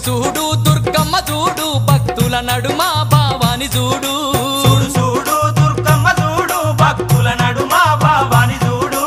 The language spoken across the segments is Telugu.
చూడు దుర్గమ్మ చూడు భక్తుల నడుమ భావాని చూడు చూడు చూడు దుర్గమ్మ చూడు భక్తుల నడుమ భావాని చూడు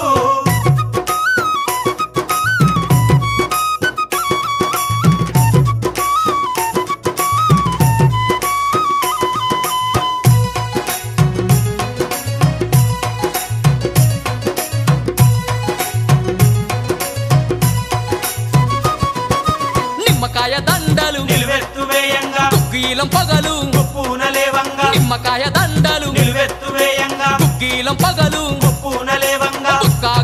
నిమ్మకాయ దండలు నిలువెత్తు వేయంగా కుక్కీలం పగలు కుప్పూన లేవంగా నిమ్మకాయ దండలు నిలువెత్తు వేయంగా కుక్కీలం పగలు కుప్పూన లేవంగా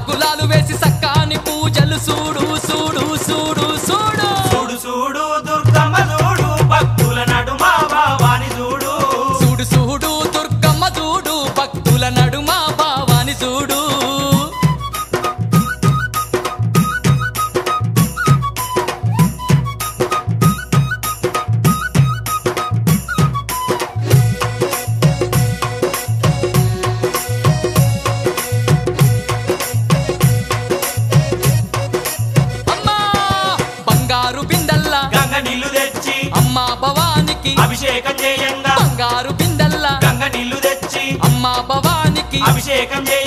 గులాలు వేసి సక్కాని పూజలు చూడు చూడు చూడు చూడు చూడు చూడు దుర్గమ్మ చూడు భక్తుల నడుమ భావాని చూడు చూడు చూడు దుర్గమ్మ చూడు భక్తుల నడుమ భావాని చూడు అమ్మా బంగారు బిందెల్లా గంగ నీళ్లు తెచ్చి అమ్మా భవానికి అభిషేకం చేయంగా బంగారు బిందెల్లా గంగ నీళ్లు తెచ్చి అమ్మా భవానికి అభిషేకం చేయంగా